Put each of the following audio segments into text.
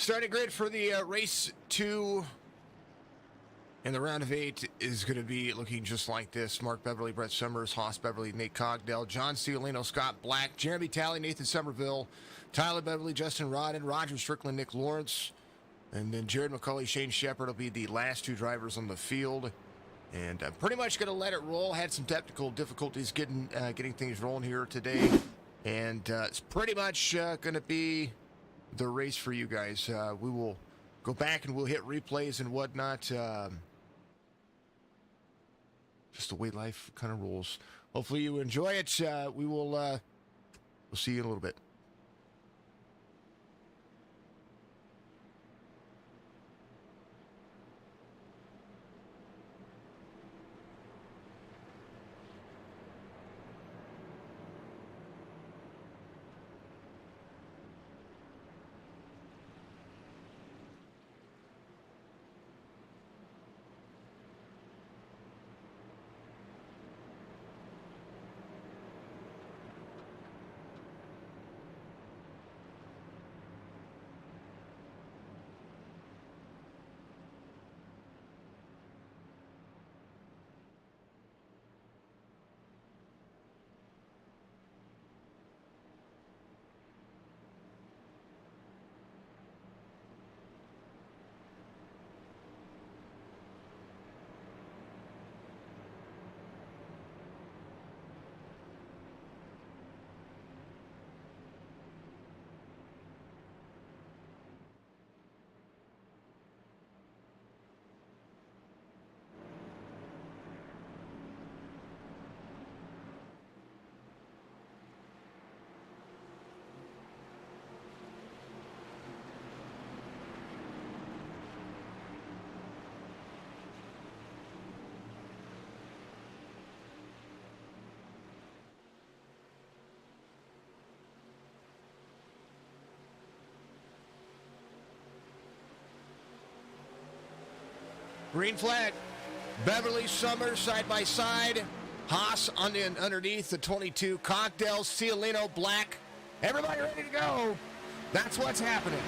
starting grid for the race 2 and the round of 8 is going to be looking just like this. Mark Beverly, Brett Summers, Haas Beverly, Nate Cogdell, John Ciolino, Scott Black, Jeremy Talley, Nathan Somerville, Tyler Beverly, Justin Rodden, Roger Strickland, Nick Lawrence, and then Jared McCauley, Shane Shepard will be the last 2 drivers on the field. And I'm pretty much going to let it roll. Had some technical difficulties getting things rolling here today. And it's pretty much going to be the race for you guys. We will go back and we'll hit replays and whatnot. Just the way life kind of rolls. Hopefully you enjoy it. We'll see you in a little bit. Green flag. Beverly, Summers, side by side. Haas underneath the 22. Cogdell, Ciolino, Black. Everybody ready to go. That's what's happening.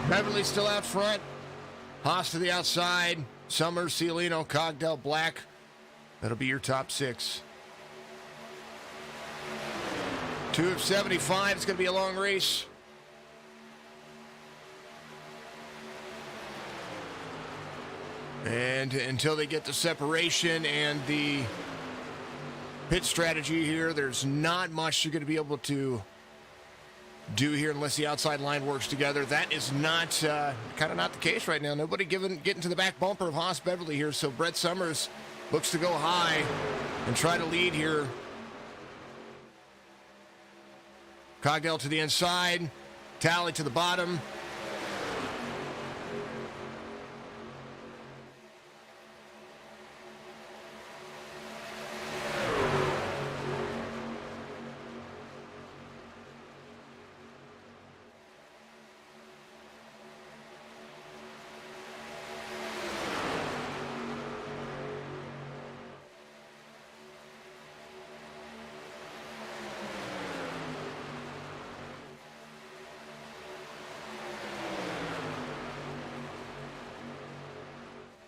Beverly still out front. Haas to the outside. Summers, Ciolino, Cogdell, Black. That'll be your top 6. 2 of 75. It's going to be a long race. And until they get the separation and the pit strategy here, there's not much you're going to be able to do here unless the outside line works together. That is not kind of not the case right now. Nobody getting to the back bumper of Haas Beverly here, so Brett Summers looks to go high and try to lead here. Cogdell to the inside, Talley to the bottom.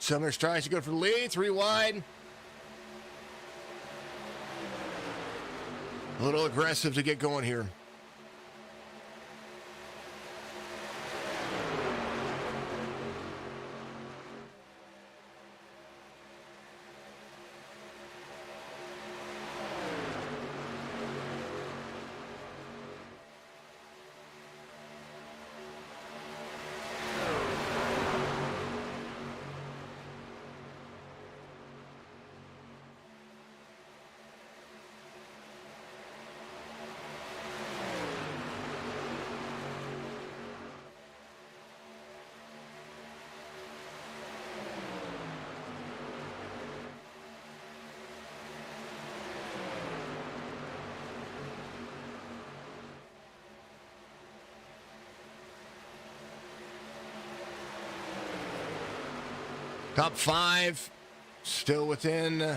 Summers tries to go for the lead, 3 wide. A little aggressive to get going here. Top 5, still within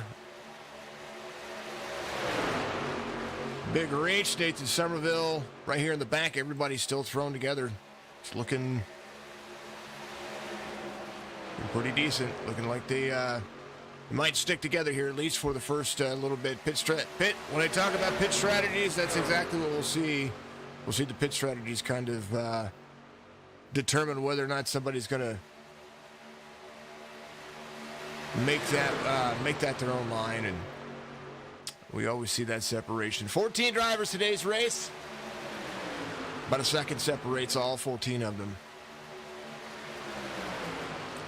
big reach. Nathan Somerville right here in the back. Everybody's still thrown together. It's looking pretty decent. Looking like they might stick together here, at least for the first little bit. When I talk about pit strategies, that's exactly what we'll see. We'll see the pit strategies kind of determine whether or not somebody's going to make that their own line, and we always see that separation. 14 drivers today's race. About a second separates all 14 of them.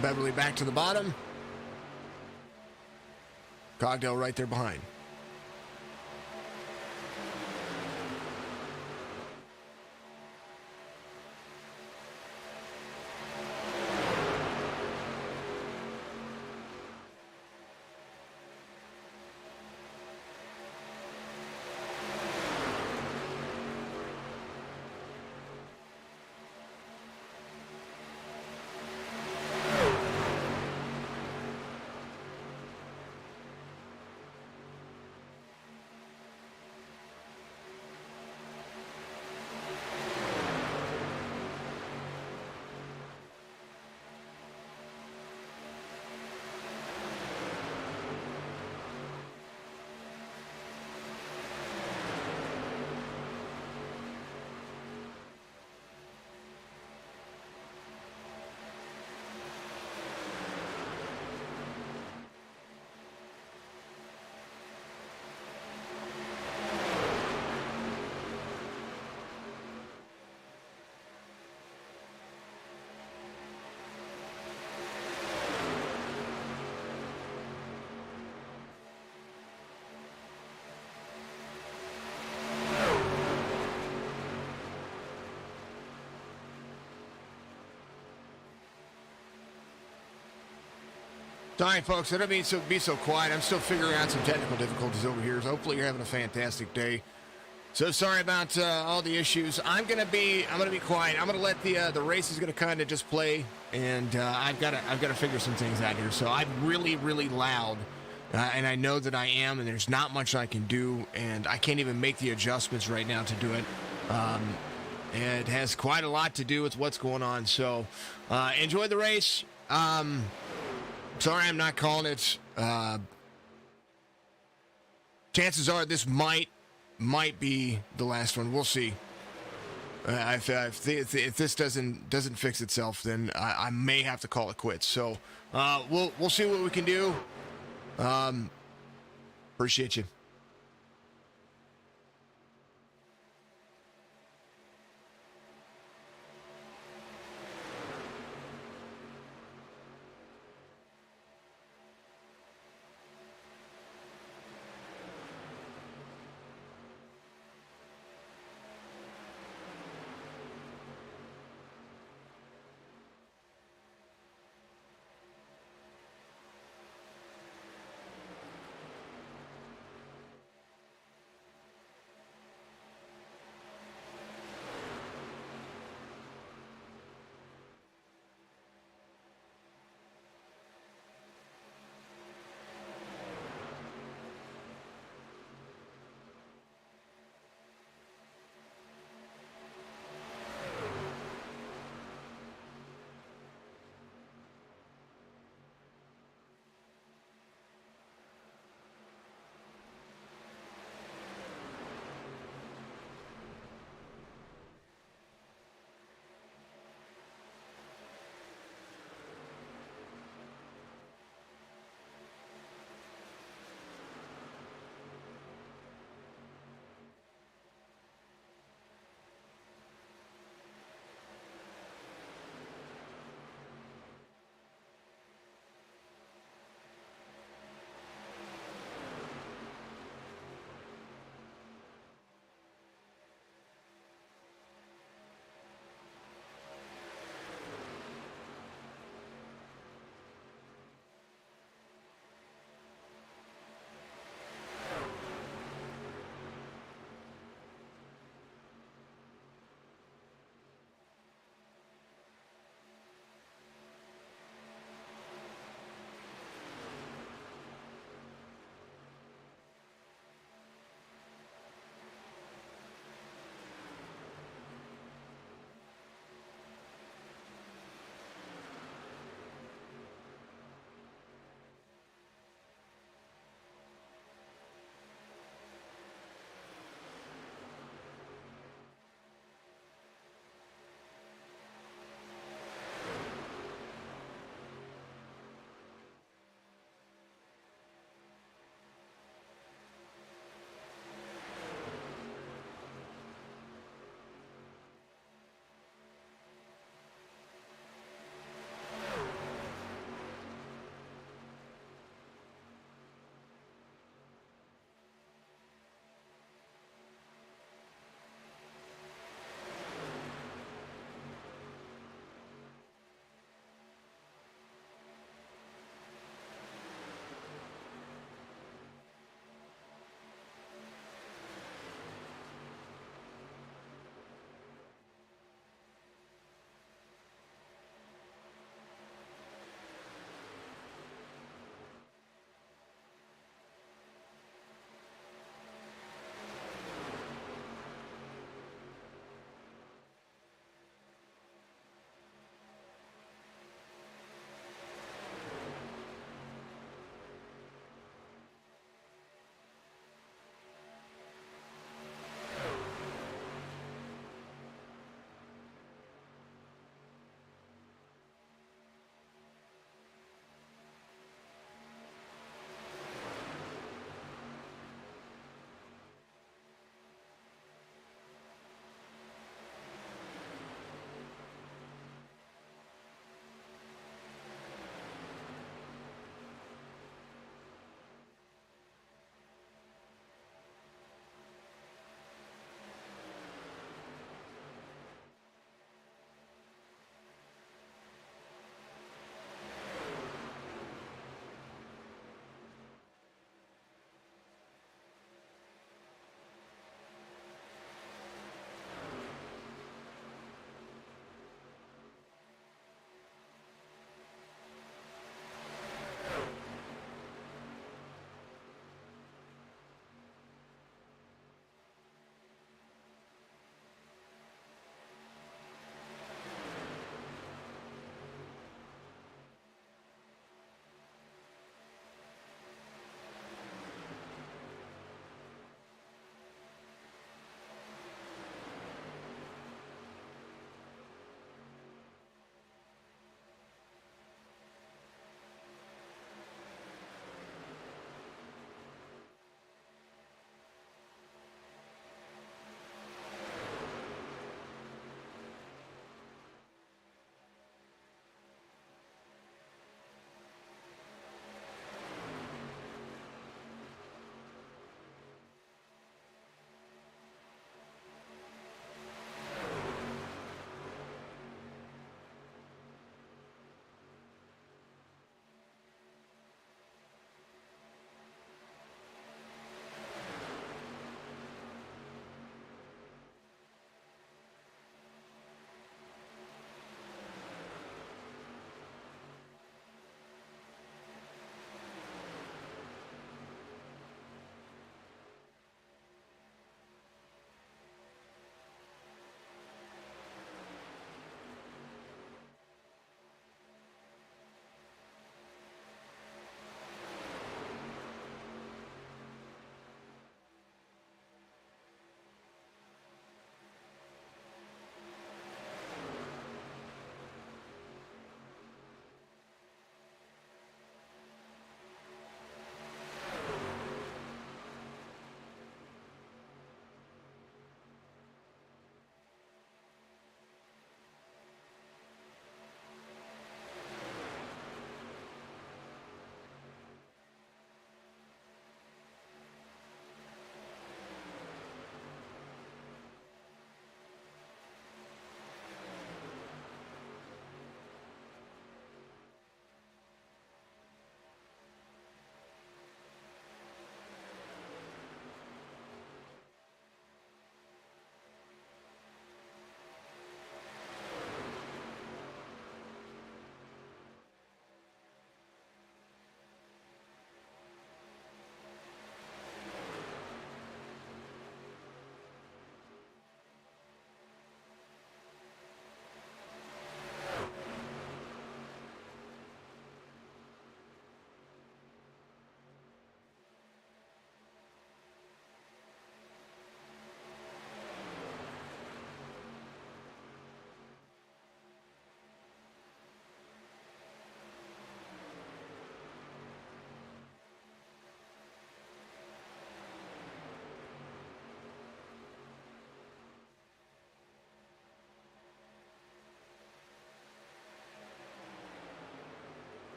Beverly back to the bottom. Cogdell right there behind. Sorry, folks. I don't mean to be so quiet. I'm still figuring out some technical difficulties over here. So hopefully you're having a fantastic day. So sorry about all the issues. I'm gonna be quiet. I'm gonna let the race is gonna kind of just play, and I've got to figure some things out here. So I'm really loud, and I know that I am, and there's not much I can do, and I can't even make the adjustments right now to do it. It has quite a lot to do with what's going on. So enjoy the race. Sorry, I'm not calling it. Chances are this might be the last one. We'll see. If this doesn't fix itself, then I may have to call it quits. So we'll see what we can do. Appreciate you.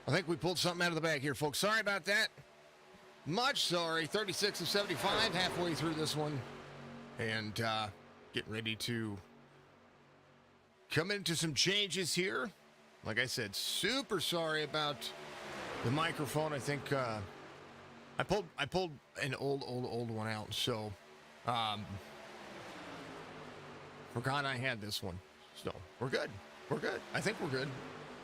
I think we pulled something out of the bag here, folks. Sorry about that. Much sorry. 36 of 75, halfway through this one. And getting ready to come into some changes here. Like I said, super sorry about the microphone. I think I pulled an old one out, so forgot I had this one. So we're good. We're good. I think we're good.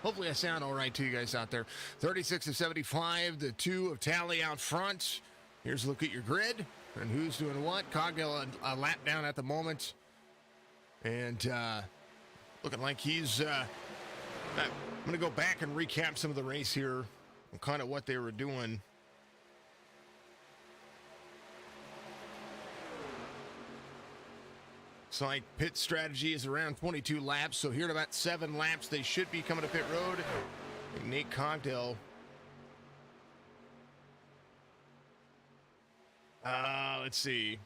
Hopefully I sound all right to you guys out there. 36 of 75, the 2 of Tally out front. Here's a look at your grid and who's doing what. Cogdell a lap down at the moment. And looking like he's... I'm going to go back and recap some of the race here and kind of what they were doing. It's like pit strategy is around 22 laps, so here in about 7 laps, they should be coming to pit road. Nate Cogdell. Let's see.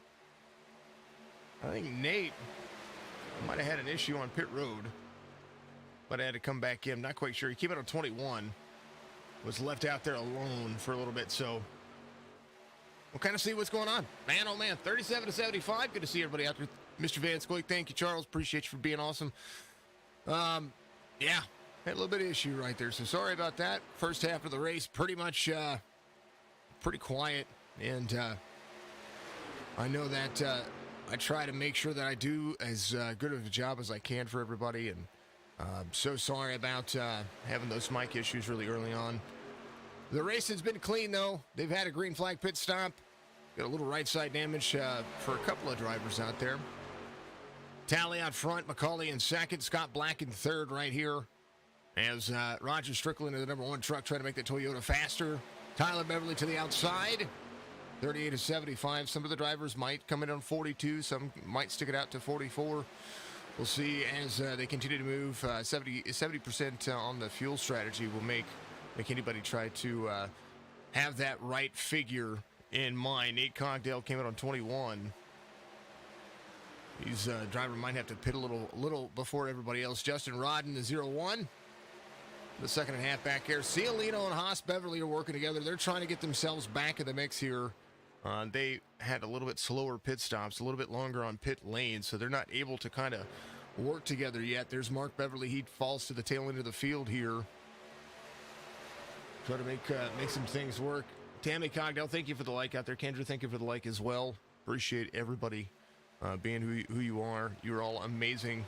I think Nate might have had an issue on pit road, but I had to come back in. Not quite sure. He came out on 21. Was left out there alone for a little bit, so we'll kind of see what's going on. Man, oh man, 37 to 75. Good to see everybody out there. Mr. Van Scoik, thank you, Charles. Appreciate you for being awesome. Yeah, had a little bit of issue right there, so sorry about that. First half of the race, pretty much pretty quiet, and I know that I try to make sure that I do as good of a job as I can for everybody, and so sorry about having those mic issues really early on. The race has been clean, though. They've had a green flag pit stop. Got a little right side damage for a couple of drivers out there. Tally out front, McCauley in second, Scott Black in third right here. As Roger Strickland in the number 1 truck trying to make the Toyota faster. Tyler Beverly to the outside, 38 to 75. Some of the drivers might come in on 42. Some might stick it out to 44. We'll see as they continue to move. 70% on the fuel strategy will make anybody try to have that right figure in mind. Nate Cogdell came out on 21. He's driver might have to pit a little before everybody else. Justin Rodden, the 0-1. The second and a half back here. Cialino and Haas Beverly are working together. They're trying to get themselves back in the mix here. They had a little bit slower pit stops, a little bit longer on pit lanes, so they're not able to kind of work together yet. There's Mark Beverly. He falls to the tail end of the field here. Try to make some things work. Tammy Cogdell, thank you for the like out there. Kendra, thank you for the like as well. Appreciate everybody being who you are. You're all amazing.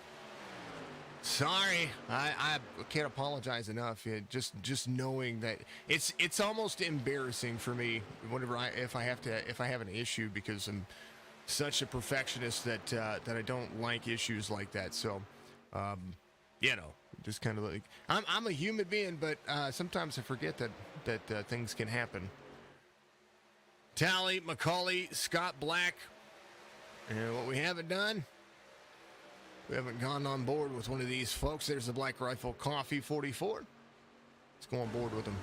Sorry, I can't apologize enough. Just knowing that it's almost embarrassing for me whenever if I have an issue, because I'm such a perfectionist that I don't like issues like that. So, just kind of like I'm a human being, but sometimes I forget that things can happen. Tally, McCauley, Scott Black, and what we haven't done. We haven't gone on board with one of these folks. There's the Black Rifle Coffee 44. Let's go on board with them.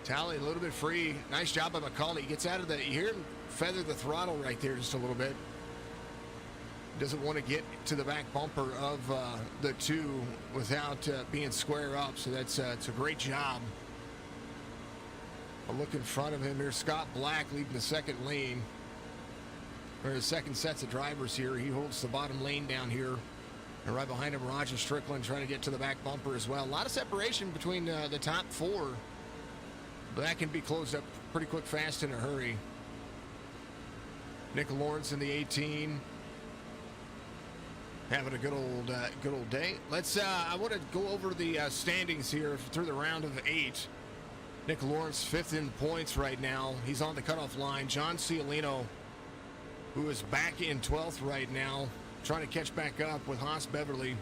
Tally a little bit free. Nice job by McCauley. He gets out of the... You hear him feather the throttle right there just a little bit. Doesn't want to get to the back bumper of the 2 without being square up. So that's it's a great job. A look in front of him here. Scott Black leading the second lane. Or the second sets of drivers here. He holds the bottom lane down here. And right behind him, Roger Strickland trying to get to the back bumper as well. A lot of separation between the top 4. But that can be closed up pretty quick, fast, in a hurry. Nick Lawrence in the 18. Having a good old day. Let's. I want to go over the standings here through the round of 8. Nick Lawrence 5th in points right now. He's on the cutoff line. John Cialino, who is back in 12th right now, trying to catch back up with Haas Beverly.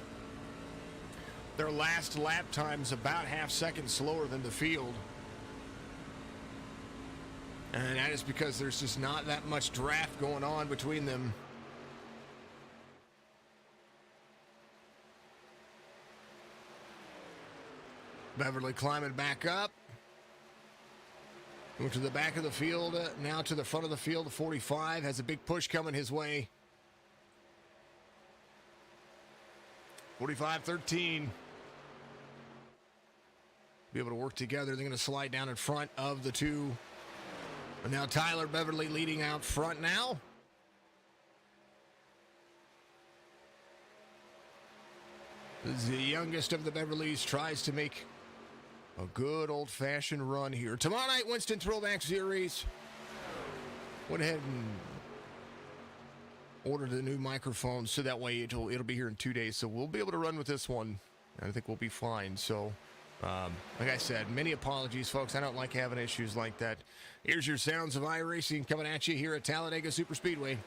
Their last lap time's about half second slower than the field. And that is because there's just not that much draft going on between them. Beverly climbing back up. Going to the back of the field, now to the front of the field. The 45 has a big push coming his way. 45-13. Be able to work together. They're going to slide down in front of the two. And now Tyler Beverly leading out front now. The youngest of the Beverleys tries to make a good old-fashioned run here. Tomorrow night, Winston Throwback Series. Went ahead and ordered the new microphone, so that way it'll be here in 2 days. So we'll be able to run with this one. I think we'll be fine. So, like I said, many apologies, folks. I don't like having issues like that. Here's your sounds of iRacing coming at you here at Talladega Superspeedway.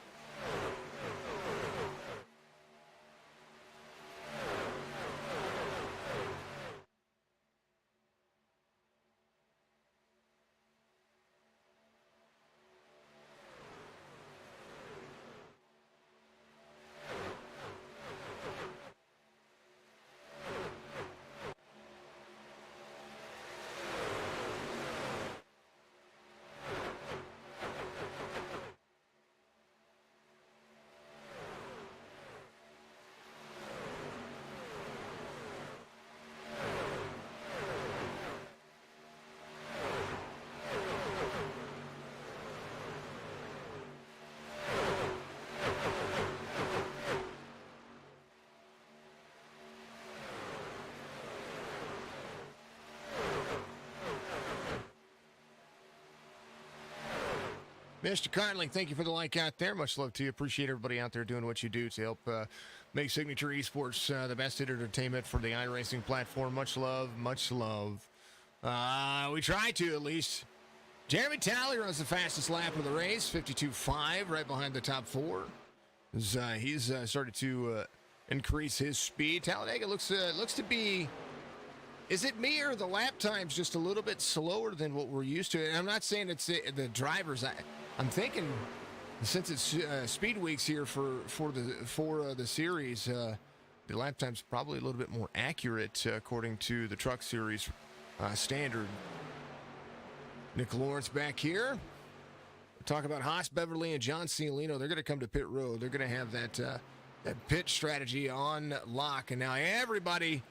Mr. Conley, thank you for the like out there. Much love to you. Appreciate everybody out there doing what you do to help make Signature Esports the best entertainment for the iRacing platform. Much love, much love. We try to, at least. Jeremy Talley runs the fastest lap of the race, 52.5, right behind the top four. He's started to increase his speed. Talladega looks to be... Is it me or the lap time's just a little bit slower than what we're used to? And I'm not saying it's the drivers. I'm thinking since it's speed weeks here for the series, the lap time's probably a little bit more accurate according to the Truck Series standard. Nick Lawrence back here. Talk about Haas Beverly and John Cialino. They're going to come to pit road. They're going to have that pit strategy on lock, and now everybody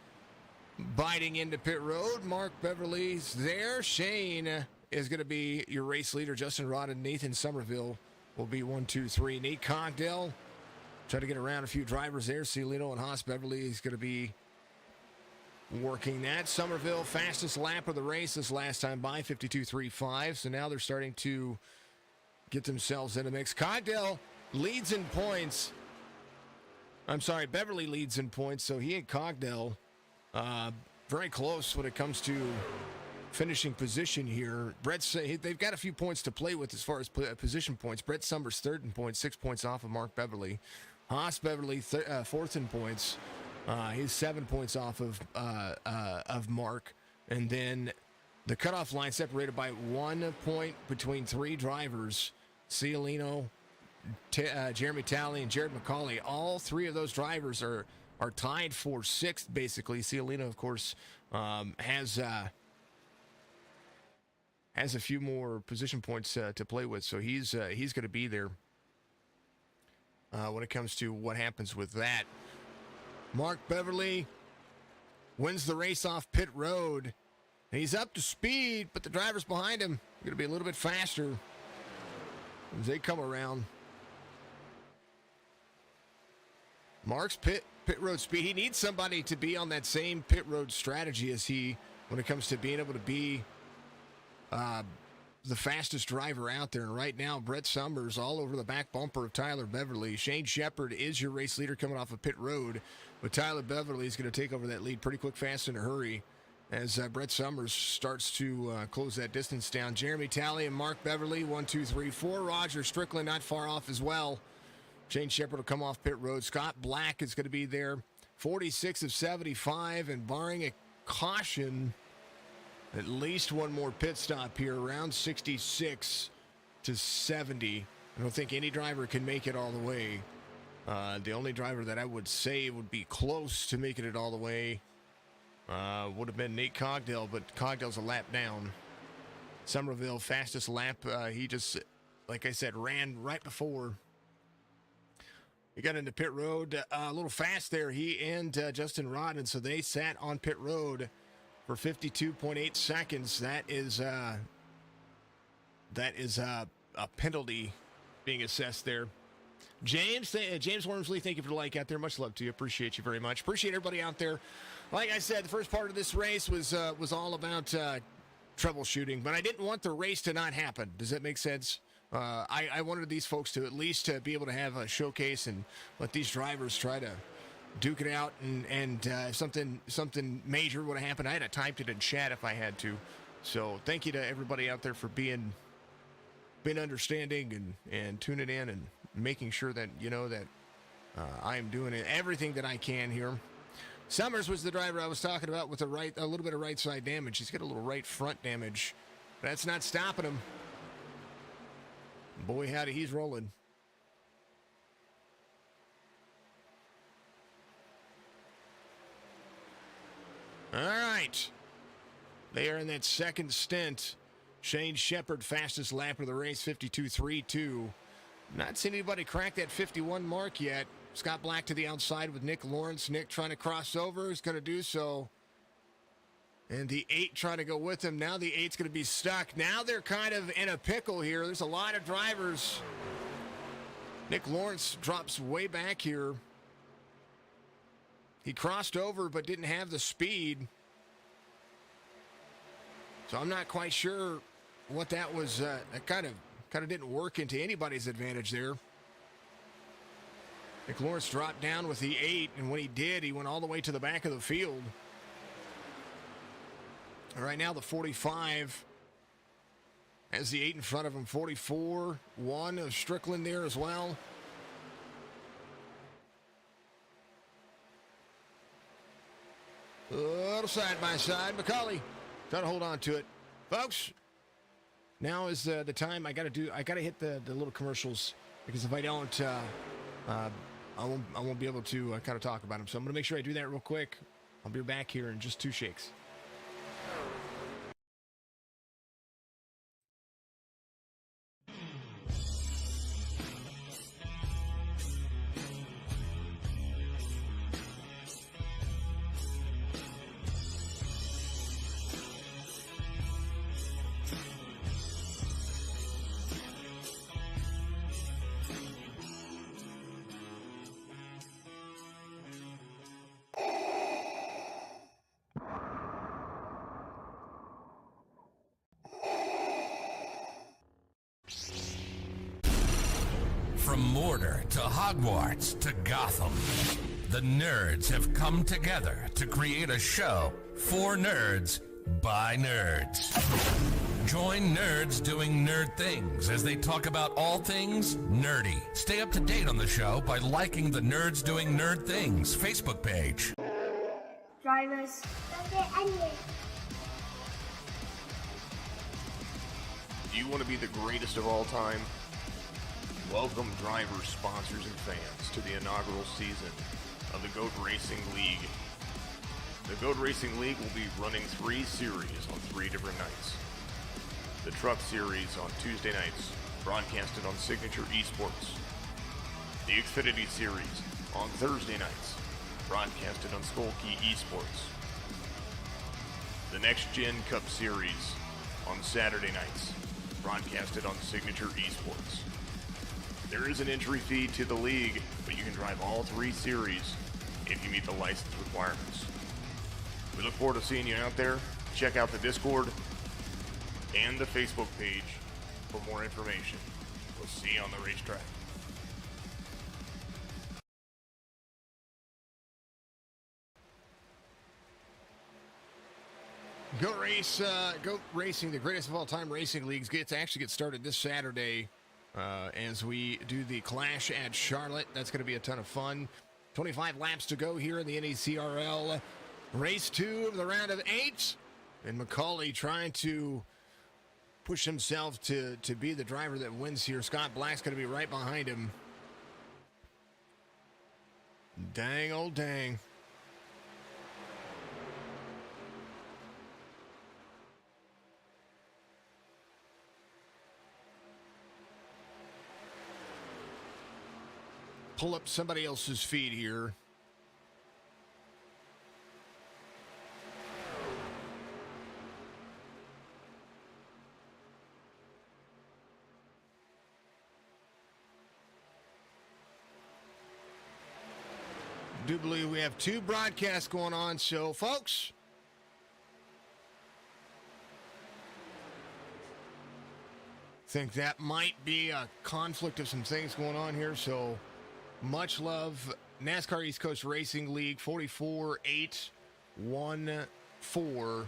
biting into pit road. Mark Beverly's there. Shane is going to be your race leader. Justin Rod and Nathan Somerville will be 1, 2, 3. Nate Cogdell try to get around a few drivers there. Cialino and Haas Beverly is going to be working that. Somerville, fastest lap of the race this last time by, 52.35. So now they're starting to get themselves in a mix. Cogdell leads in points. I'm sorry, Beverly leads in points. So he and Cogdell very close when it comes to finishing position here. They've got a few points to play with as far as position points. Brett Summers third in points, 6 points off of Mark Beverly. Haas Beverly fourth in points. He's 7 points off of Mark. And then the cutoff line separated by 1 point between three drivers. Cialino, Jeremy Talley, and Jared McCauley. All three of those drivers are tied for sixth, basically. Cialino, of course, has a few more position points to play with, so he's going to be there when it comes to what happens with that. Mark Beverly wins the race off pit road. And he's up to speed, but the drivers behind him are going to be a little bit faster as they come around. Mark's pit road speed. He needs somebody to be on that same pit road strategy as he, when it comes to being able to be the fastest driver out there. And right now, Brett Summers all over the back bumper of Tyler Beverly. Shane Shepard is your race leader coming off of pit road, but Tyler Beverly is going to take over that lead pretty quick, fast, in a hurry as Brett Summers starts to close that distance down. Jeremy Talley and Mark Beverly, 1, 2, 3, 4. Roger Strickland not far off as well. Shane Shepard will come off pit road. Scott Black is going to be there, 46 of 75, and barring a caution, at least one more pit stop here, around 66 to 70. I don't think any driver can make it all the way. The only driver that I would say would be close to making it all the way would have been Nate Cogdell, but Cogdell's a lap down. Somerville, fastest lap. He just, like I said, ran right before He got into pit road a little fast there. He and Justin Rodden, so they sat on pit road for 52.8 seconds. That is a penalty being assessed there. James Wormsley, thank you for the like out there. Much love to you. Appreciate you very much. Appreciate everybody out there. Like I said, the first part of this race was all about troubleshooting, but I didn't want the race to not happen. Does that make sense? I wanted these folks to at least be able to have a showcase and let these drivers try to duke it out, and something major would have happened. I had to type it in chat if I had to. So thank you to everybody out there for being understanding and tuning in and making sure that you know that I am doing everything that I can here. Summers was the driver I was talking about with a little bit of right side damage. He's got a little right front damage. That's not stopping him. Boy, howdy, he's rolling. All right. They are in that second stint. Shane Shepard, fastest lap of the race, 52.32. Not seen anybody crack that 51 mark yet. Scott Black to the outside with Nick Lawrence. Nick trying to cross over. He's going to do so. And the 8 trying to go with him. Now the 8's going to be stuck. Now they're kind of in a pickle here. There's a lot of drivers. Nick Lawrence drops way back here. He crossed over but didn't have the speed. So I'm not quite sure what that was. That kind of didn't work into anybody's advantage there. Nick Lawrence dropped down with the 8, and when he did, he went all the way to the back of the field. All right, now the 45 has the 8 in front of him. 44-1 of Strickland there as well. A little side by side. McCauley trying to hold on to it. Folks, now is the time. I got to hit the little commercials, because if I don't, I won't be able to kind of talk about them. So I'm going to make sure I do that real quick. I'll be back here in just 2 shakes. From Mordor to Hogwarts to Gotham, the nerds have come together to create a show for nerds by nerds. Join nerds doing nerd things as they talk about all things nerdy. Stay up to date on the show by liking the Nerds Doing Nerd Things Facebook page. Drivers. Do you want to be the greatest of all time? Welcome drivers, sponsors, and fans to the inaugural season of the GOAT Racing League. The GOAT Racing League will be running 3 series on 3 different nights. The Truck Series on Tuesday nights, broadcasted on Signature Esports. The Xfinity Series on Thursday nights, broadcasted on Skullkey Esports. The Next Gen Cup Series on Saturday nights, broadcasted on Signature Esports. There is an entry fee to the league, but you can drive all 3 series if you meet the license requirements. We look forward to seeing you out there. Check out the Discord and the Facebook page for more information. We'll see you on the racetrack. Go Racing, the greatest of all time racing leagues, gets started this Saturday as we do the Clash at Charlotte. That's going to be a ton of fun. 25 laps to go here in the NECRL. Race 2 of the round of 8. And McCauley trying to push himself to be the driver that wins here. Scott Black's going to be right behind him. Dang, old dang. pull up somebody else's feed here. Do believe we have 2 broadcasts going on, so folks, think that might be a conflict of some things going on here, so much love. NASCAR East Coast Racing League 44814.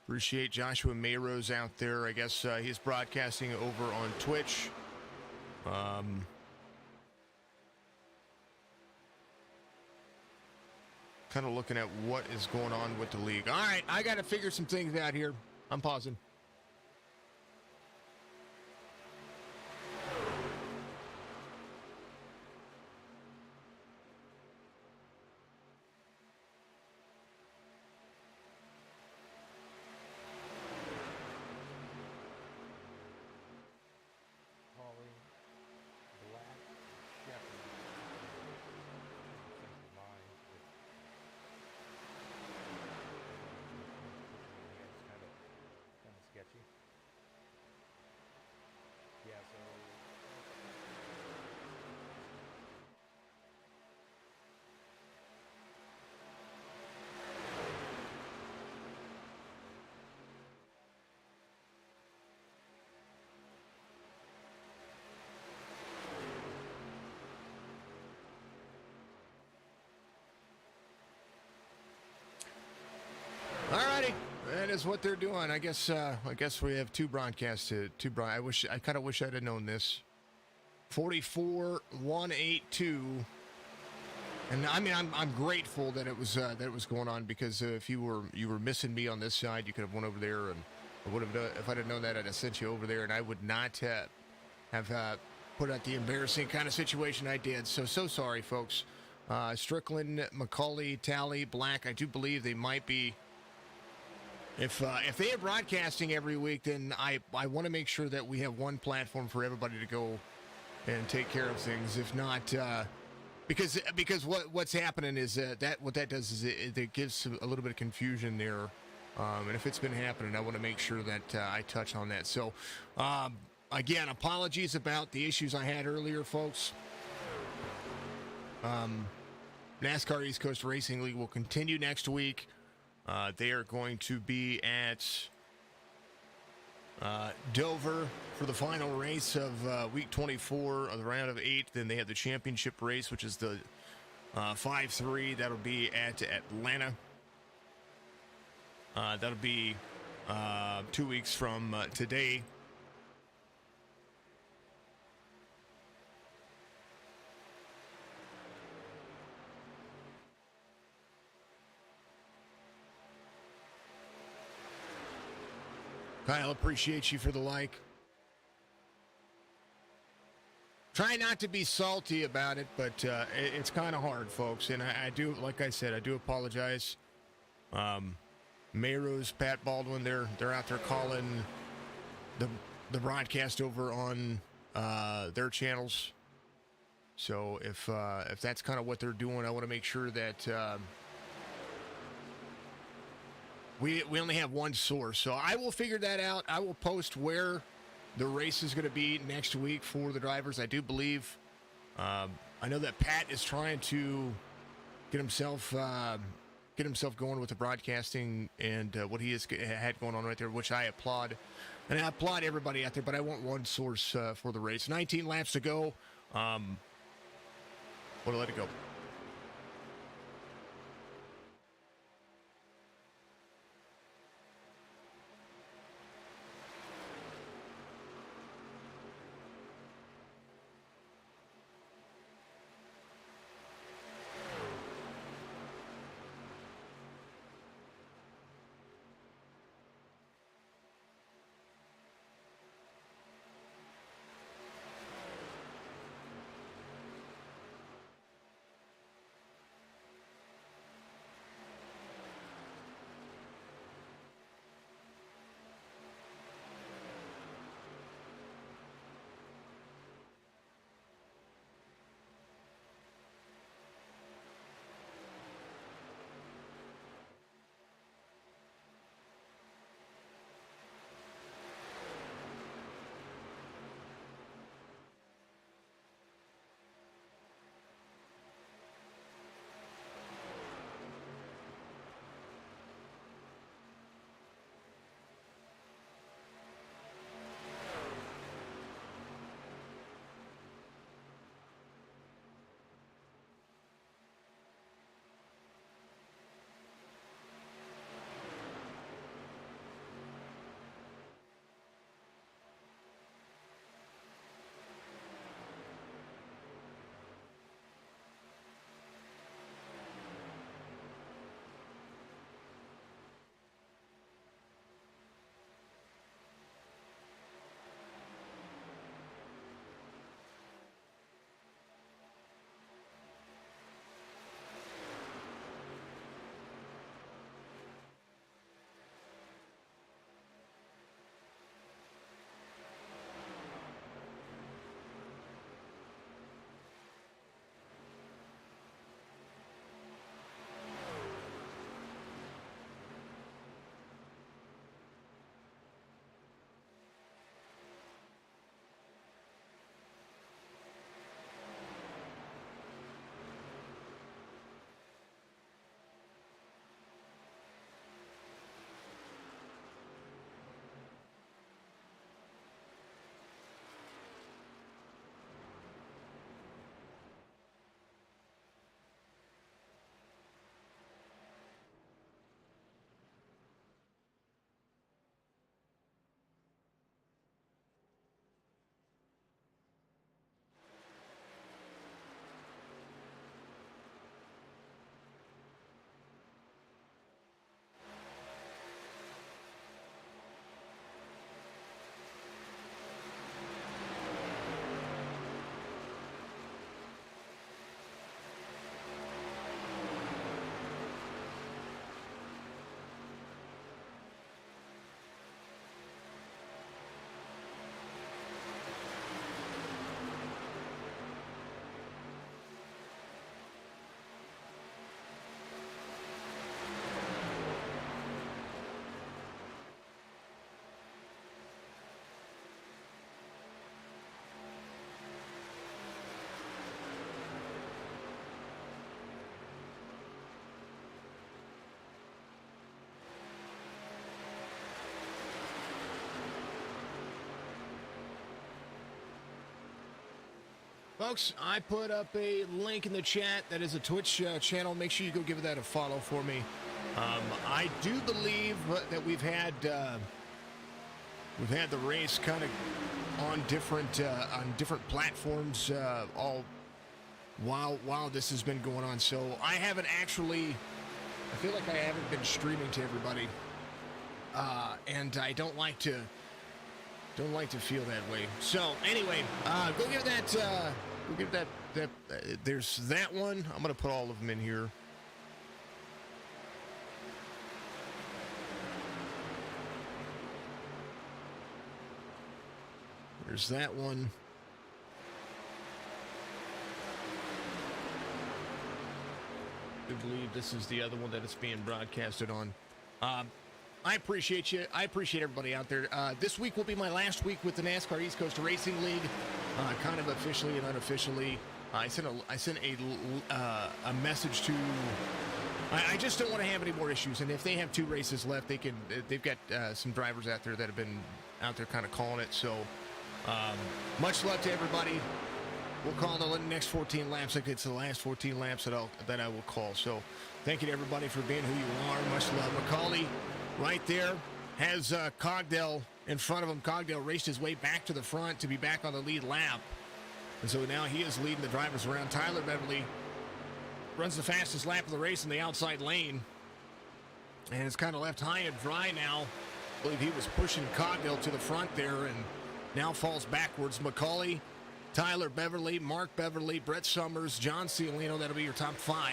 Appreciate Joshua Mayrose out there. I guess he's broadcasting over on Twitch. Kind of looking at what is going on with the league. All right, I got to figure some things out here. I'm pausing. Alrighty, that is what they're doing. I guess we have 2 broadcasts. I kind of wish I'd have known this. 44182, and I mean I'm grateful that it was going on, because if you were missing me on this side, you could have went over there, and I would have done, if I'd have known that, I'd have sent you over there, and I would not have put out the embarrassing kind of situation I did. So sorry, folks. Strickland, McCauley, Tally, Black. I do believe they might be. If they are broadcasting every week, then I want to make sure that we have one platform for everybody to go and take care of things. If not, because what's happening is that what that does is it gives a little bit of confusion there. And if it's been happening, I want to make sure that I touch on that. So, again, apologies about the issues I had earlier, folks. NASCAR East Coast Racing League will continue next week. They are going to be at Dover for the final race of week 24 of the round of 8. Then they have the championship race, which is the 5-3. That'll be at Atlanta. That'll be 2 weeks from today. Kyle, appreciate you for the like. Try not to be salty about it, but it's kind of hard, folks. And I do, like I said, I do apologize. Mayrose, Pat Baldwin, they're out there calling the broadcast over on their channels. So if that's kind of what they're doing, I want to make sure that we only have one source. So I will figure that out. I will post where the race is going to be next week for the drivers. I do believe, I know that Pat is trying to get himself going with the broadcasting and what he has had going on right there, which I applaud. And I applaud everybody out there, but I want one source for the race. 19 laps to go. We'll let it go. Folks, I put up a link in the chat. That is a Twitch channel. Make sure you go give that a follow for me. I do believe that we've had the race kind of on different platforms all while this has been going on. So I haven't actually. I feel like I haven't been streaming to everybody, and I don't like to feel that way. So anyway, go give that. Go give that. There's that one. I'm gonna put all of them in here. There's that one. I believe this is the other one that it's being broadcasted on. I appreciate you. I appreciate everybody out there. This week will be my last week with the NASCAR East Coast Racing League, kind of officially and unofficially. I sent a message to. I just don't want to have any more issues, and if they have 2 races left, they've got some drivers out there that have been out there kind of calling it. So much love to everybody. We'll call the next 14 laps. Like it's the last 14 laps that I will call. So thank you to everybody for being who you are. Much love. McCauley right there has Cogdell in front of him. Cogdell raced his way back to the front to be back on the lead lap. And so now he is leading the drivers around. Tyler Beverly runs the fastest lap of the race in the outside lane. And it's kind of left high and dry now. I believe he was pushing Cogdell to the front there and now falls backwards. McCauley, Tyler Beverly, Mark Beverly, Brett Summers, John Ciolino. That'll be your top 5.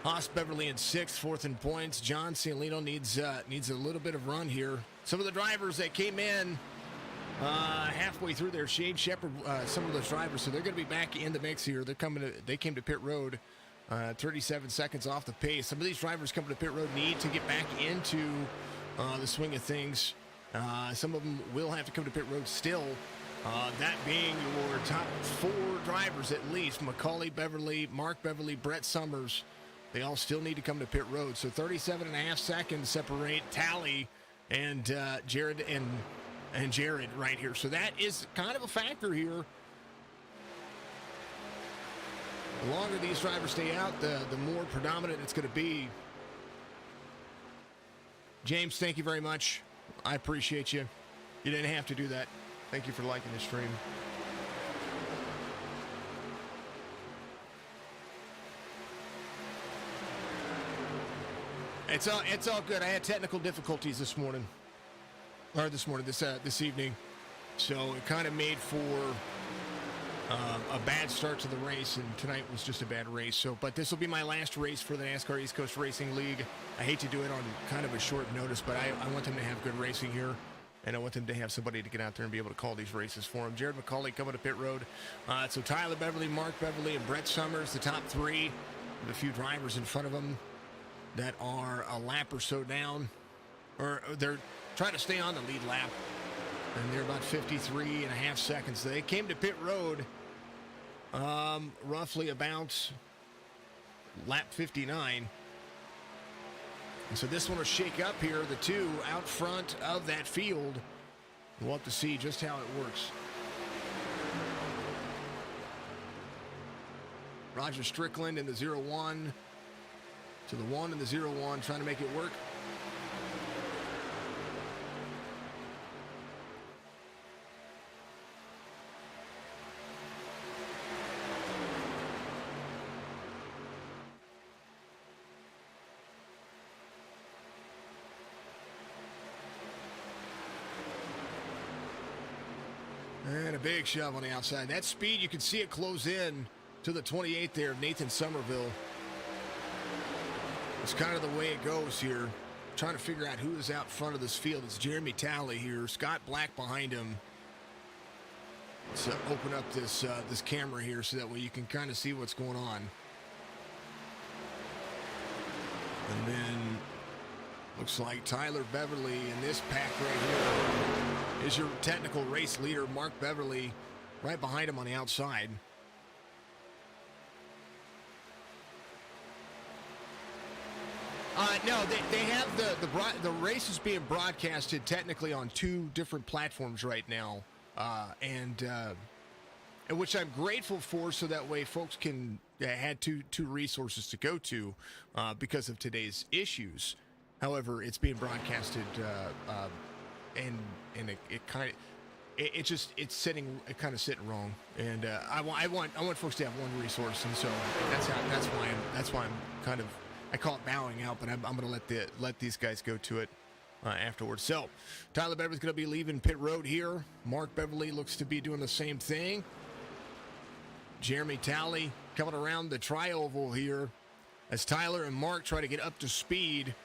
Haas Beverly in 6th, 4th in points. John Ciolino needs a little bit of run here. Some of the drivers that came in halfway through there, Shane Shepard, some of those drivers, so they're going to be back in the mix here. They came to pit road 37 seconds off the pace. Some of these drivers coming to pit road need to get back into the swing of things. Some of them will have to come to pit road still. That being your top 4 drivers at least. McCauley, Beverly, Mark Beverly, Brett Summers. They all still need to come to pit road. So 37.5 seconds separate Tally and Jared and Jared right here. So that is kind of a factor here. The longer these drivers stay out, the more predominant it's going to be. James, thank you very much. I appreciate you. You didn't have to do that. Thank you for liking the stream. It's all good. I had technical difficulties this evening. So it kind of made for a bad start to the race, and tonight was just a bad race. So, but this will be my last race for the NASCAR East Coast Racing League. I hate to do it on kind of a short notice, but I want them to have good racing here, and I want them to have somebody to get out there and be able to call these races for them. Jared McCauley coming to pit road. So Tyler Beverly, Mark Beverly, and Brett Summers, the top 3, with a few drivers in front of them that are a lap or so down, or they're trying to stay on the lead lap, and they're about 53.5 seconds. They came to pit road roughly about lap 59. And so this one will shake up here, the 2 out front of that field. We'll have to see just how it works. Roger Strickland in the 0-1 to the 1 and the 0-1, trying to make it work. And a big shove on the outside. That speed, you can see it close in to the 28 there of Nathan Somerville. It's kind of the way it goes here. Trying to figure out who is out front of this field. It's Jeremy Talley here. Scott Black behind him. Let's open up this camera here so that way you can kind of see what's going on. And then looks like Tyler Beverly in this pack right here is your technical race leader, Mark Beverly, right behind him on the outside. No, they have the race is being broadcasted technically on 2 different platforms right now, and and which I'm grateful for, so that way folks can had two resources to go to because of today's issues. However, it's being broadcasted, and it kind of it's sitting wrong, and I want folks to have one resource, and so that's why I'm kind of, I call it bowing out, but I'm going to let these guys go to it afterwards. So Tyler Beverly's going to be leaving pit road here. Mark Beverly looks to be doing the same thing. Jeremy Talley coming around the tri-oval here as Tyler and Mark try to get up to speed.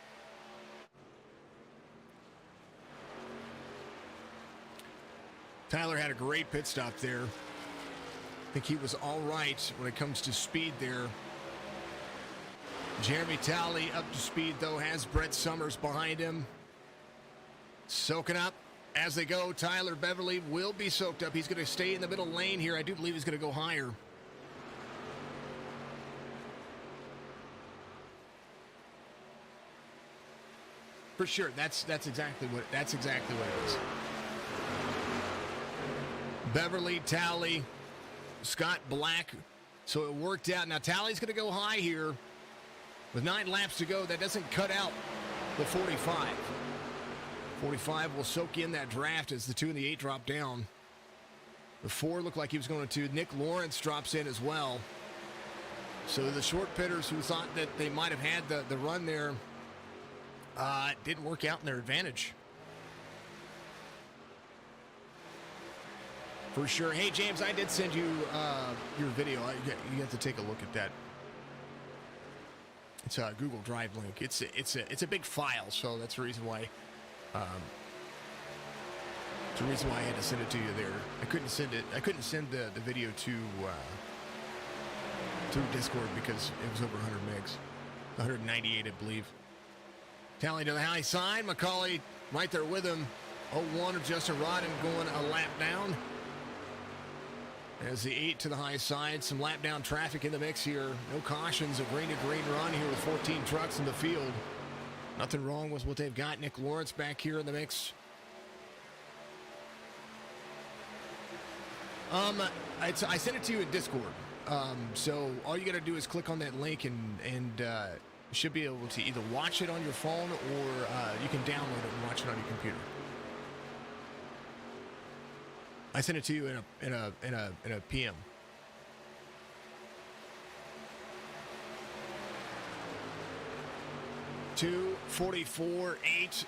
Tyler had a great pit stop there. I think he was all right when it comes to speed there. Jeremy Talley up to speed, though, has Brett Summers behind him. Soaking up as they go. Tyler Beverly will be soaked up. He's going to stay in the middle lane here. I do believe he's going to go higher. For sure, that's exactly what it is. Beverly, Talley, Scott Black. So it worked out. Now Talley's going to go high here with 9 laps to go. That doesn't cut out the 45. 45 will soak in that draft as the 2 and the 8 drop down. The 4 looked like he was going to. Nick Lawrence drops in as well. So the short pitters who thought that they might have had the run there, didn't work out in their advantage. For sure. Hey, James, I did send you your video. You have to take a look at that. It's a Google Drive link. It's a big file, so that's the reason why. It's the reason why I had to send it to you there. I couldn't send the video to through Discord because it was over 100 megs, 198, I believe. Tally to the high side. Macaulay right there with him. 0-1 of Justin Rodden going a lap down. As the 8 to the high side, some lap down traffic in the mix here. No cautions, a green to green run here with 14 trucks in the field. Nothing wrong with what they've got. Nick Lawrence back here in the mix. I sent it to you in Discord. So all you got to do is click on that link and you should be able to either watch it on your phone or you can download it and watch it on your computer. I sent it to you in a PM. Two, 44, 8,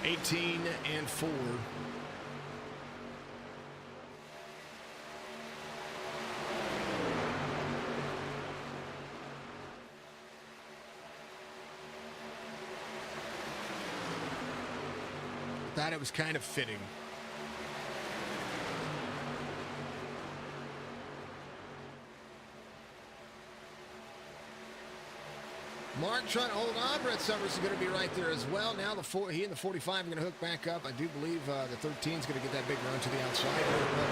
18, and 4. Thought it was kind of fitting. Mark trying to hold on. Brett Summers is going to be right there as well. Now he and the 45 are going to hook back up. I do believe the 13 is going to get that big run to the outside.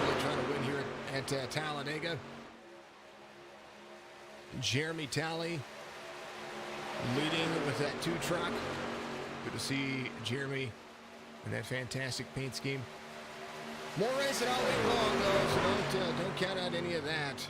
Really trying to win here at Talladega. Jeremy Talley leading with that 2 truck. Good to see Jeremy and that fantastic paint scheme. More racing all week long, though, so don't count out any of that.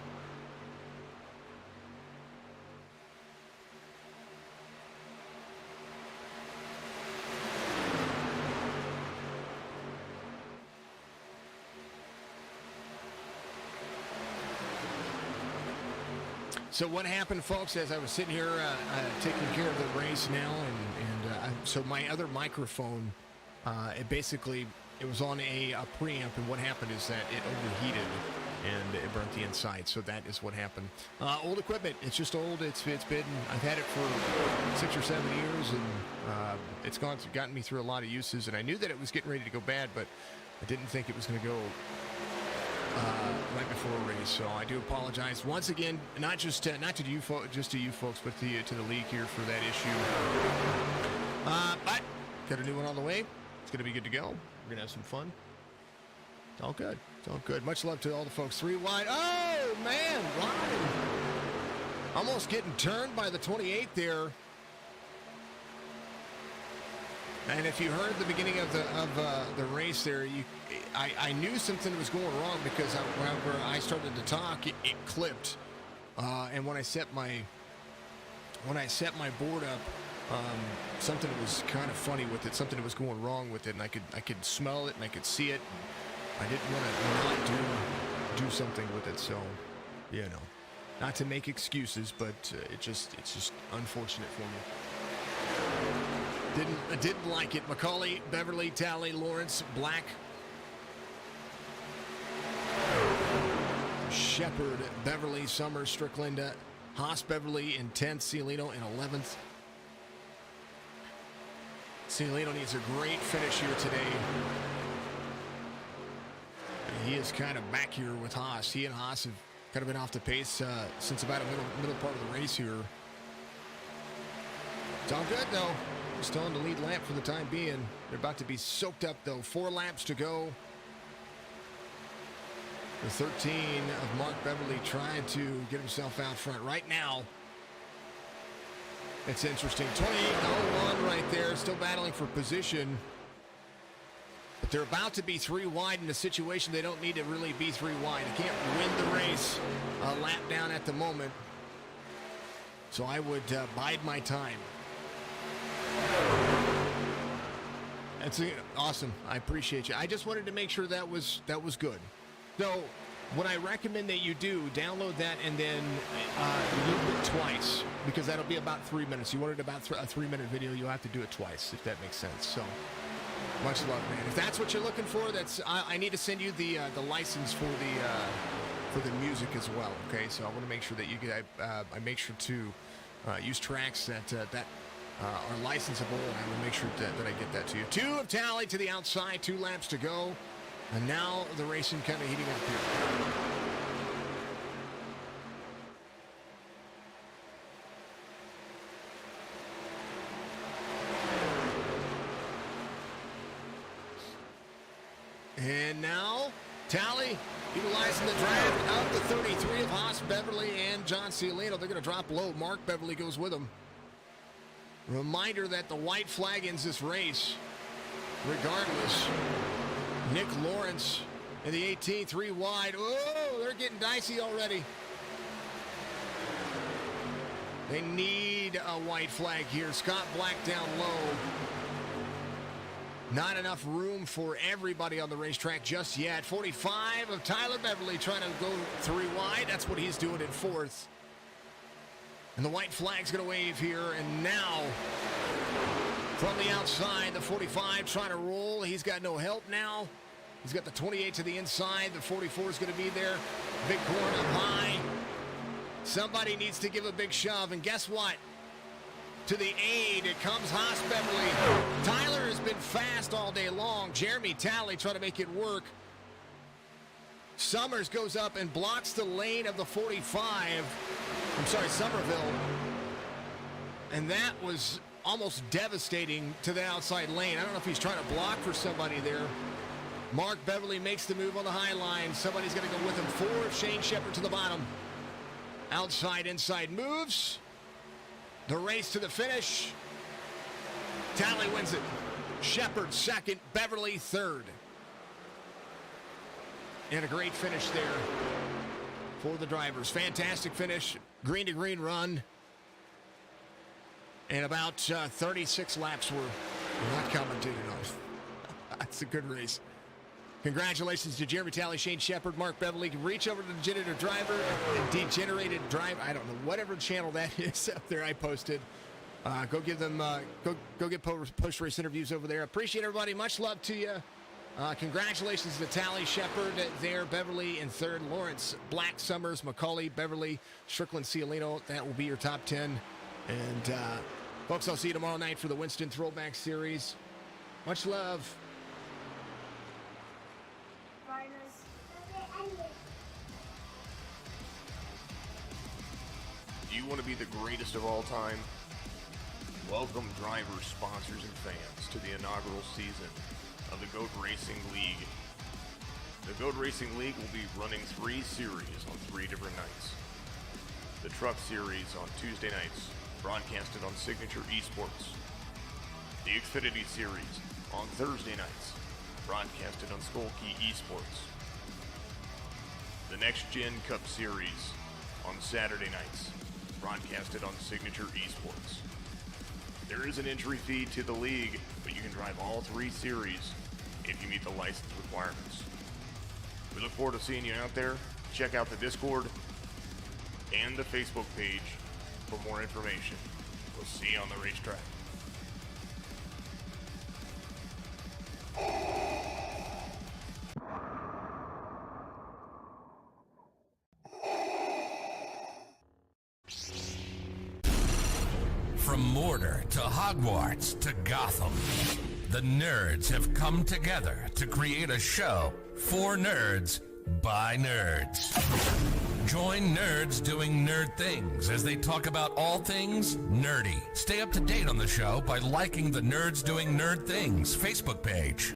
So what happened, folks, as I was sitting here taking care of the race now, so my other microphone, it was on a preamp, and what happened is that it overheated and it burnt the inside. So that is what happened. Old equipment. It's just old. It's been. I've had it for 6 or 7 years, and it's gotten me through a lot of uses. And I knew that it was getting ready to go bad, but I didn't think it was going to go right before a race. So I do apologize once again, not to you folks, but to the league here for that issue. But got a new one on the way. It's going to be good to go. We're going to have some fun. It's all good. It's all good. Much love to all the folks. 3 wide. Oh, man. Ryan. Almost getting turned by the 28 there. And if you heard the beginning of the race there, I knew something was going wrong because whenever I started to talk, it clipped. And when I set my board up, something was kind of funny with it. Something was going wrong with it, and I could smell it and I could see it. I didn't want to not do something with it. So, you know, not to make excuses, but it's just unfortunate for me. Didn't like it. Macaulay, Beverly, Talley, Lawrence, Black, Shepard, Beverly, Summers, Strickland, Haas, Beverly in 10th, Cialino in 11th. Cialino needs a great finish here today. And he is kind of back here with Haas. He and Haas have kind of been off the pace since about the middle part of the race here. It's all good, though. Still on the lead lap for the time being. They're about to be soaked up, though. 4 laps to go. The 13 of Mark Beverly trying to get himself out front right now. It's interesting. 28.01 right there. Still battling for position. But they're about to be 3 wide in a situation they don't need to really be 3 wide. They can't win the race a lap down at the moment. So I would bide my time. That's awesome. I appreciate you. I just wanted to make sure that was good. So what I recommend that you do, download that and then loop it twice, because that'll be about 3 minutes. You wanted about a 3-minute video, you'll have to do it twice, if that makes sense. So much love, man. If that's what you're looking for, I need to send you the license for the music as well. Okay, so I want to make sure that you get. I make sure to use tracks that are licensable, and I will make sure that I get that to you. 2 of Talley to the outside, 2 laps to go. And now the racing kind of heating up here. And now Talley utilizing the drive of the 33 of Haas, Beverly, and John Cialino. They're going to drop low. Mark Beverly goes with them. Reminder that the white flag ends this race regardless. Nick Lawrence in the 18, 3 wide. Oh, they're getting dicey already. They need a white flag here. Scott Black down low. Not enough room for everybody on the racetrack just yet. 45 of Tyler Beverly trying to go 3 wide. That's what he's doing in 4th. And the white flag's going to wave here. And now, from the outside, the 45 trying to roll. He's got no help now. He's got the 28 to the inside. The 44 is going to be there. Big corner up high. Somebody needs to give a big shove. And guess what? To the aid, it comes Haas Beverly. Tyler has been fast all day long. Jeremy Talley trying to make it work. Summers goes up and blocks the lane of the 45. I'm sorry, Somerville. And that was almost devastating to the outside lane. I don't know if he's trying to block for somebody there. Mark Beverly makes the move on the high line. Somebody's going to go with him. 4 of Shane Shepard to the bottom. Outside, inside moves. The race to the finish. Talley wins it. Shepard second, Beverly third. And a great finish there for the drivers. Fantastic finish. Green to green run. And about 36 laps were not commentated on. That's a good race. Congratulations to Jeremy Talley, Shane Shepard, Mark Beverly. Reach over to the Degenerated Driver. Degenerated Driver. I don't know. Whatever channel that is up there I posted. Go give them, go get post-race interviews over there. Appreciate everybody. Much love to you. Congratulations to Talley, Shepard there, Beverly in third, Lawrence, Black, Summers, Macaulay, Beverly, Strickland, Cialino. That will be your top 10. And folks, I'll see you tomorrow night for the Winston Throwback Series. Much love. Do you want to be the greatest of all time? Welcome drivers, sponsors, and fans to the inaugural season of the Goat Racing League. The Goat Racing League will be running 3 series on 3 different nights. The Truck Series on Tuesday nights, broadcasted on Signature Esports. The Xfinity Series on Thursday nights, broadcasted on Skullkey Esports. The Next Gen Cup Series on Saturday nights, broadcasted on Signature Esports. There is an entry fee to the league, but you can drive all 3 series if you meet the license requirements. We look forward to seeing you out there. Check out the Discord and the Facebook page for more information. We'll see you on the racetrack. From Mortar to Hogwarts to Gotham, the nerds have come together to create a show for nerds by nerds. Join nerds doing nerd things as they talk about all things nerdy. Stay up to date on the show by liking the Nerds Doing Nerd Things Facebook page.